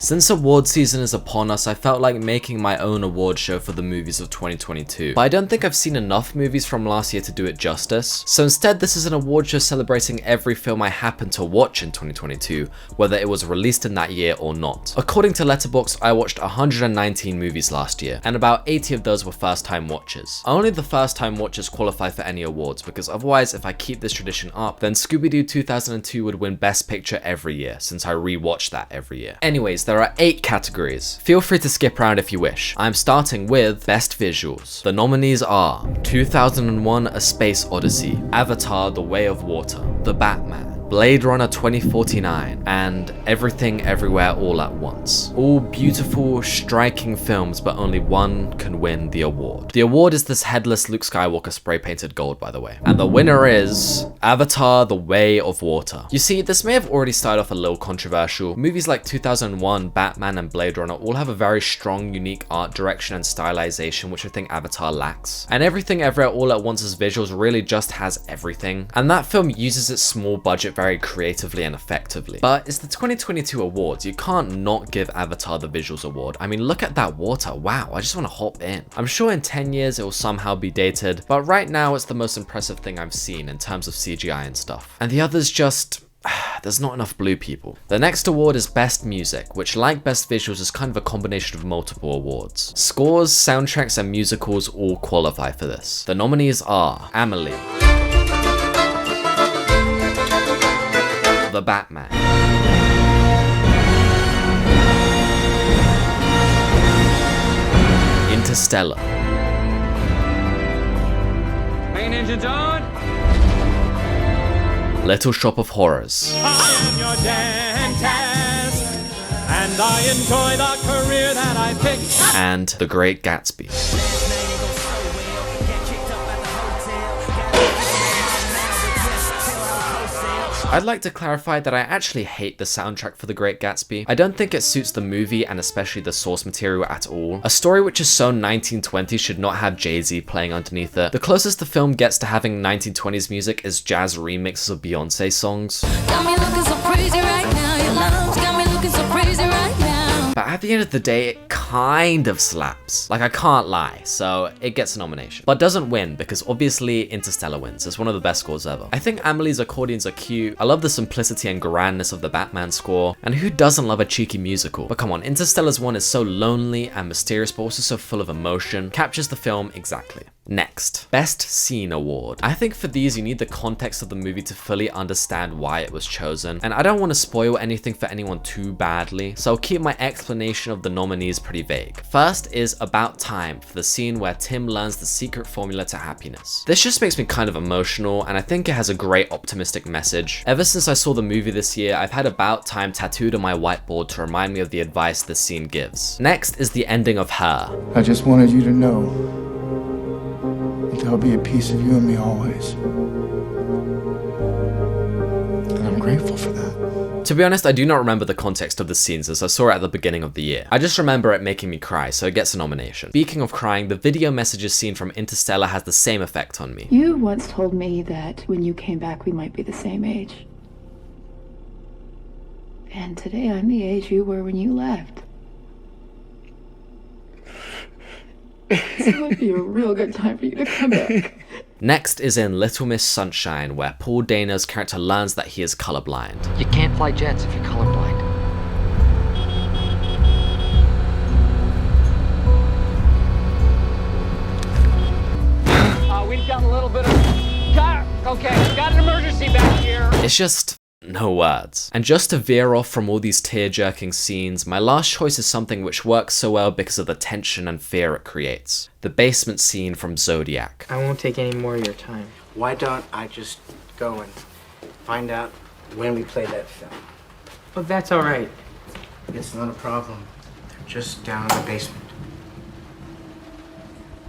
Since award season is upon us, I felt like making my own award show for the movies of 2022, but I don't think I've seen enough movies from last year to do it justice, so instead this is an award show celebrating every film I happened to watch in 2022, whether it was released in that year or not. According to Letterboxd, I watched 119 movies last year, and about 80 of those were first time watches. Only the first time watches qualify for any awards, because otherwise if I keep this tradition up, then Scooby-Doo 2002 would win Best Picture every year, since I rewatch that every year. Anyways, there are 8 categories. Feel free to skip around if you wish. I'm starting with Best Visuals. The nominees are 2001: A Space Odyssey, Avatar: The Way of Water, The Batman, Blade Runner 2049, and Everything Everywhere All at Once. All beautiful, striking films, but only one can win the award. The award is this headless Luke Skywalker spray painted gold, by the way. And the winner is Avatar: The Way of Water. You see, this may have already started off a little controversial. Movies like 2001, Batman, and Blade Runner all have a very strong, unique art direction and stylization, which I think Avatar lacks. And Everything Everywhere All at Once's visuals really just has everything. And that film uses its small budget very creatively and effectively. But it's the 2022 awards, you can't not give Avatar the Visuals Award. I mean, look at that water, wow, I just want to hop in. I'm sure in 10 years it will somehow be dated, but right now it's the most impressive thing I've seen in terms of CGI and stuff. And the others just... there's not enough blue people. The next award is Best Music, which like Best Visuals is kind of a combination of multiple awards. Scores, soundtracks, and musicals all qualify for this. The nominees are Amelie, The Batman, Interstellar, Main engines on. Little Shop of Horrors, I am your dentist, and I enjoy the career that I picked. and The Great Gatsby. I'd like to clarify that I actually hate the soundtrack for The Great Gatsby. I don't think it suits the movie and especially the source material at all. A story which is so 1920 should not have Jay-Z playing underneath it. The closest the film gets to having 1920s music is jazz remixes of Beyonce songs. Got me looking so crazy right now. Your love's got me looking so crazy right now. But at the end of the day, it kind of slaps. Like, I can't lie, so it gets a nomination. But doesn't win, because obviously Interstellar wins. It's one of the best scores ever. I think Amelie's accordions are cute. I love the simplicity and grandness of the Batman score. And who doesn't love a cheeky musical? But come on, Interstellar's one is so lonely and mysterious, but also so full of emotion. Captures the film exactly. Next, Best Scene Award. I think for these you need the context of the movie to fully understand why it was chosen, and I don't want to spoil anything for anyone too badly, so I'll keep my explanation of the nominees pretty vague. First is About Time, for the scene where Tim learns the secret formula to happiness. This just makes me kind of emotional, and I think it has a great optimistic message. Ever since I saw the movie this year, I've had About Time tattooed on my whiteboard to remind me of the advice this scene gives. Next is the ending of Her. I just wanted you to know that there'll be a piece of you and me always. And I'm grateful for that. To be honest, I do not remember the context of the scene since I saw it at the beginning of the year. I just remember it making me cry, so it gets a nomination. Speaking of crying, the video messages scene from Interstellar has the same effect on me. You once told me that when you came back we might be the same age. And today I'm the age you were when you left. So it would be a real good time for you to come back. Next is in Little Miss Sunshine, where Paul Dano's character learns that he is colorblind. You can't fly jets if you're colorblind. We've got a little bit of... got an emergency back here. It's just... no words. And just to veer off from all these tear-jerking scenes, my last choice is something which works so well because of the tension and fear it creates. The basement scene from Zodiac. I won't take any more of your time. Why don't I just go and find out when we play that film? Oh, that's all right. It's not a problem. They're just down in the basement.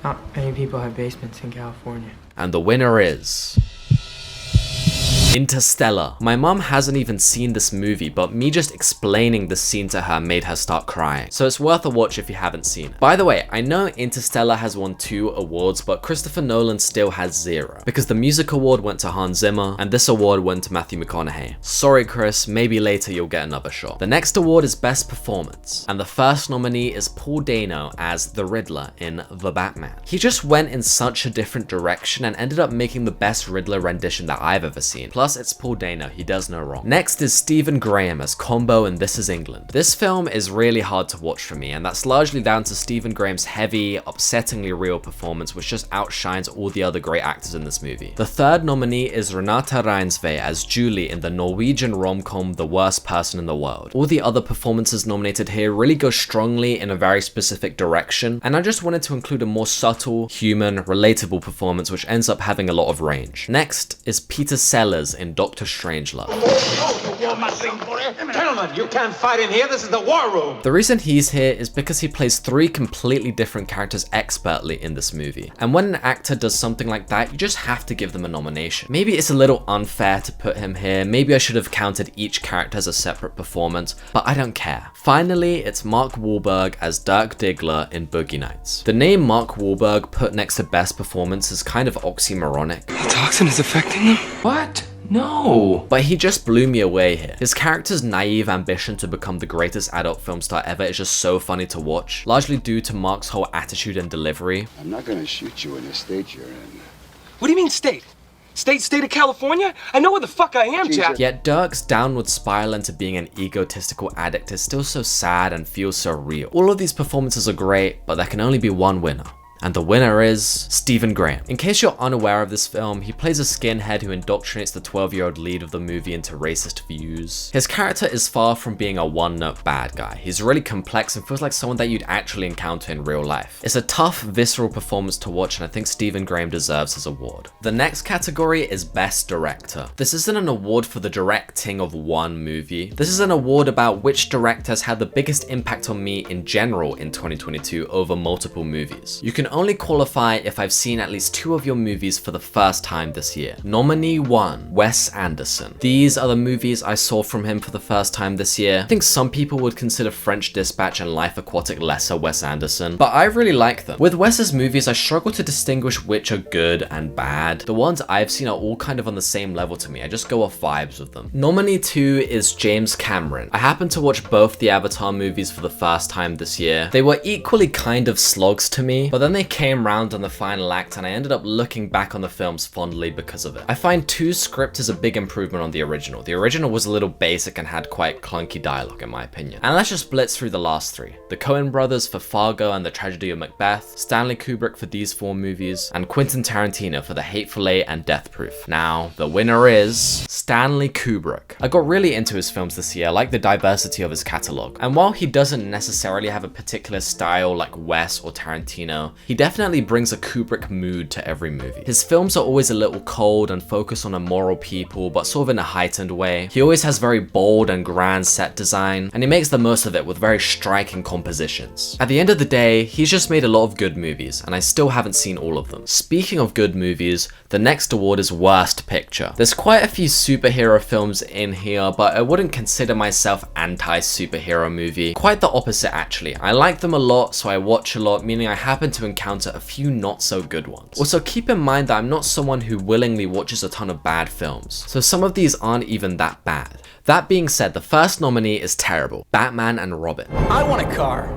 Not many people have basements in California. And the winner is... Interstellar. My mom hasn't even seen this movie, but me just explaining the scene to her made her start crying. So it's worth a watch if you haven't seen it. By the way, I know Interstellar has won 2 awards, but Christopher Nolan still has 0, because the music award went to Hans Zimmer, and this award went to Matthew McConaughey. Sorry Chris, maybe later you'll get another shot. The next award is Best Performance, and the first nominee is Paul Dano as the Riddler in The Batman. He just went in such a different direction and ended up making the best Riddler rendition that I've ever seen. Plus, it's Paul Dano, he does no wrong. Next is Stephen Graham as Combo in This Is England. This film is really hard to watch for me, and that's largely down to Stephen Graham's heavy, upsettingly real performance, which just outshines all the other great actors in this movie. The third nominee is Renata Reinsve as Julie in the Norwegian rom-com The Worst Person in the World. All the other performances nominated here really go strongly in a very specific direction, and I just wanted to include a more subtle, human, relatable performance which ends up having a lot of range. Next is Peter Sellers in Doctor Strangelove. Gentlemen, you can't fight in here. This is the war room. The reason he's here is because he plays 3 completely different characters expertly in this movie. And when an actor does something like that, you just have to give them a nomination. Maybe it's a little unfair to put him here. Maybe I should have counted each character as a separate performance, but I don't care. Finally, it's Mark Wahlberg as Dirk Diggler in Boogie Nights. The name Mark Wahlberg put next to best performance is kind of oxymoronic. The toxin is affecting them? What? No. But he just blew me away here. His character's naive ambition to become the greatest adult film star ever is just so funny to watch, largely due to Mark's whole attitude and delivery. I'm not gonna shoot you in the state you're in. What do you mean state? State of California? I know where the fuck I am, Jack. Yet Dirk's downward spiral into being an egotistical addict is still so sad and feels so real. All of these performances are great, but there can only be one winner. And the winner is Stephen Graham. In case you're unaware of this film, he plays a skinhead who indoctrinates the 12-year-old lead of the movie into racist views. His character is far from being a one-note bad guy. He's really complex and feels like someone that you'd actually encounter in real life. It's a tough, visceral performance to watch, and I think Stephen Graham deserves his award. The next category is Best Director. This isn't an award for the directing of one movie. This is an award about which directors had the biggest impact on me in general in 2022 over multiple movies. You can only qualify if I've seen at least 2 of your movies for the first time this year. Nominee 1, Wes Anderson. These are the movies I saw from him for the first time this year. I think some people would consider French Dispatch and Life Aquatic lesser Wes Anderson, but I really like them. With Wes's movies, I struggle to distinguish which are good and bad. The ones I've seen are all kind of on the same level to me. I just go off vibes with them. Nominee 2 is James Cameron. I happened to watch both the Avatar movies for the first time this year. They were equally kind of slogs to me, but then they came round on the final act and I ended up looking back on the films fondly because of it. I find 2's script is a big improvement on the original. The original was a little basic and had quite clunky dialogue in my opinion. And let's just blitz through the last 3. The Coen brothers for Fargo and the Tragedy of Macbeth, Stanley Kubrick for these 4 movies, and Quentin Tarantino for The Hateful Eight and Death Proof. Now, the winner is Stanley Kubrick. I got really into his films this year. I like the diversity of his catalogue. And while he doesn't necessarily have a particular style like Wes or Tarantino, he definitely brings a Kubrick mood to every movie. His films are always a little cold and focus on immoral people, but sort of in a heightened way. He always has very bold and grand set design, and he makes the most of it with very striking compositions. At the end of the day, he's just made a lot of good movies, and I still haven't seen all of them. Speaking of good movies, the next award is Worst Picture. There's quite a few superhero films in here, but I wouldn't consider myself anti-superhero movie. Quite the opposite actually. I like them a lot, so I watch a lot, meaning I happen to encounter a few not so good ones. Also keep in mind that I'm not someone who willingly watches a ton of bad films, so some of these aren't even that bad. That being said, the first nominee is terrible, Batman and Robin. I want a car.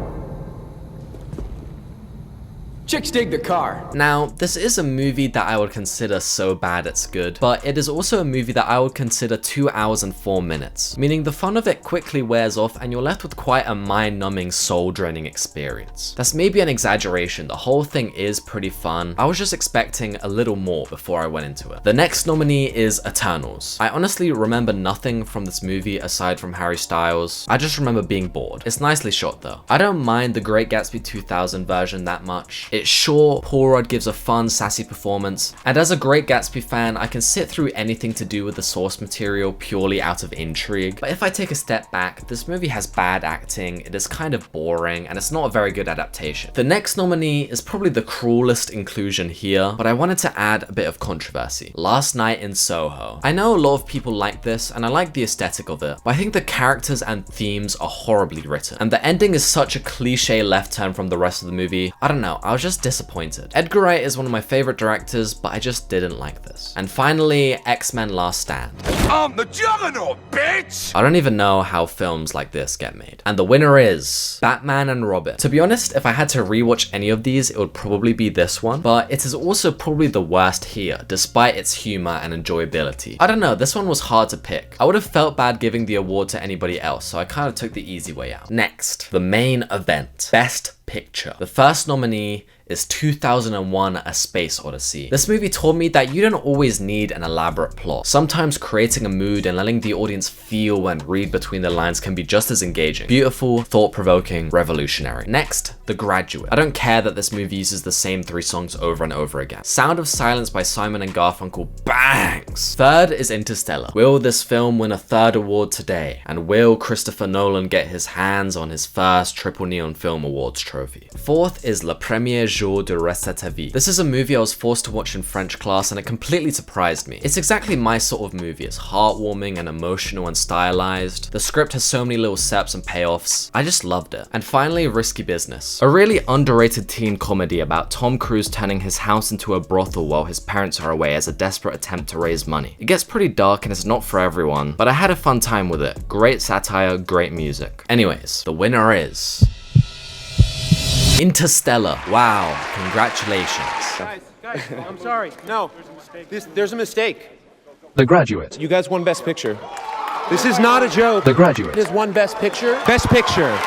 Chicks dig the car. Now, this is a movie that I would consider so bad it's good, but it is also a movie that I would consider 2 hours and 4 minutes, meaning the fun of it quickly wears off and you're left with quite a mind-numbing, soul-draining experience. That's maybe an exaggeration, the whole thing is pretty fun. I was just expecting a little more before I went into it. The next nominee is Eternals. I honestly remember nothing from this movie aside from Harry Styles. I just remember being bored. It's nicely shot though. I don't mind the Great Gatsby 2000 version that much. It's short, Paul Rudd gives a fun, sassy performance, and as a Great Gatsby fan, I can sit through anything to do with the source material purely out of intrigue. But if I take a step back, this movie has bad acting, it is kind of boring, and it's not a very good adaptation. The next nominee is probably the cruelest inclusion here, but I wanted to add a bit of controversy. Last Night in Soho. I know a lot of people like this, and I like the aesthetic of it, but I think the characters and themes are horribly written, and the ending is such a cliche left turn from the rest of the movie. I don't know, I was just disappointed. Edgar Wright is one of my favorite directors, but I just didn't like this. And finally, X-Men Last Stand. I'm the Juggernaut, bitch! I don't even know how films like this get made. And the winner is Batman and Robin. To be honest, if I had to rewatch any of these, it would probably be this one, but it is also probably the worst here, despite its humor and enjoyability. I don't know, this one was hard to pick. I would have felt bad giving the award to anybody else, so I kind of took the easy way out. Next, the main event, Best Picture. The first nominee is 2001: A Space Odyssey. This movie taught me that you don't always need an elaborate plot. Sometimes creating a mood and letting the audience feel and read between the lines can be just as engaging. Beautiful, thought-provoking, revolutionary. Next, The Graduate. I don't care that this movie uses the same 3 songs over and over again. Sound of Silence by Simon and Garfunkel bangs. Third is Interstellar. Will this film win a 3rd award today? And will Christopher Nolan get his hands on his first Triple Neon Film Awards trophy? Fourth is Le Premier Jour de Reste à ta Vie. This is a movie I was forced to watch in French class and it completely surprised me. It's exactly my sort of movie. It's heartwarming and emotional and stylized. The script has so many little setups and payoffs. I just loved it. And finally, Risky Business. A really underrated teen comedy about Tom Cruise turning his house into a brothel while his parents are away as a desperate attempt to raise money. It gets pretty dark and it's not for everyone, but I had a fun time with it. Great satire, great music. Anyways, the winner is Interstellar. Wow, congratulations. Guys, I'm sorry. No, there's a mistake. The Graduate. You guys won Best Picture. This is not a joke. The Graduate. It is one Best Picture. Best Picture.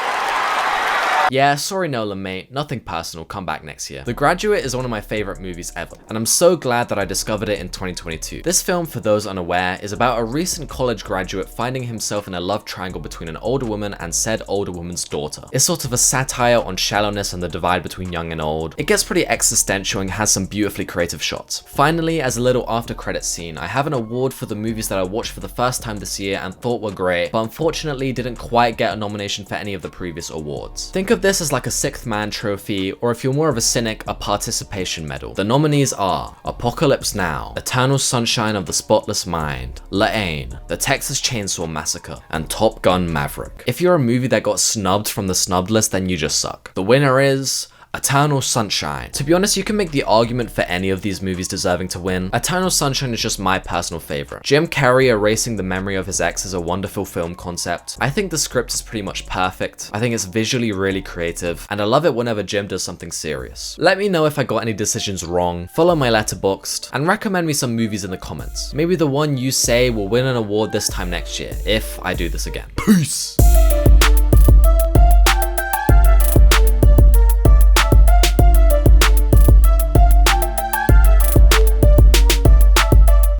Yeah, sorry Nolan mate, nothing personal, come back next year. The Graduate is one of my favorite movies ever, and I'm so glad that I discovered it in 2022. This film, for those unaware, is about a recent college graduate finding himself in a love triangle between an older woman and said older woman's daughter. It's sort of a satire on shallowness and the divide between young and old. It gets pretty existential and has some beautifully creative shots. Finally, as a little after credits scene, I have an award for the movies that I watched for the first time this year and thought were great, but unfortunately didn't quite get a nomination for any of the previous awards. Think of this as like a Sixth Man trophy, or if you're more of a cynic, a participation medal. The nominees are Apocalypse Now, Eternal Sunshine of the Spotless Mind, La Haine, The Texas Chainsaw Massacre, and Top Gun Maverick. If you're a movie that got snubbed from the snubbed list, then you just suck. The winner is Eternal Sunshine. To be honest, you can make the argument for any of these movies deserving to win. Eternal Sunshine is just my personal favorite. Jim Carrey erasing the memory of his ex is a wonderful film concept. I think the script is pretty much perfect. I think it's visually really creative, and I love it whenever Jim does something serious. Let me know if I got any decisions wrong, follow my Letterboxd, and recommend me some movies in the comments. Maybe the one you say will win an award this time next year, if I do this again. Peace!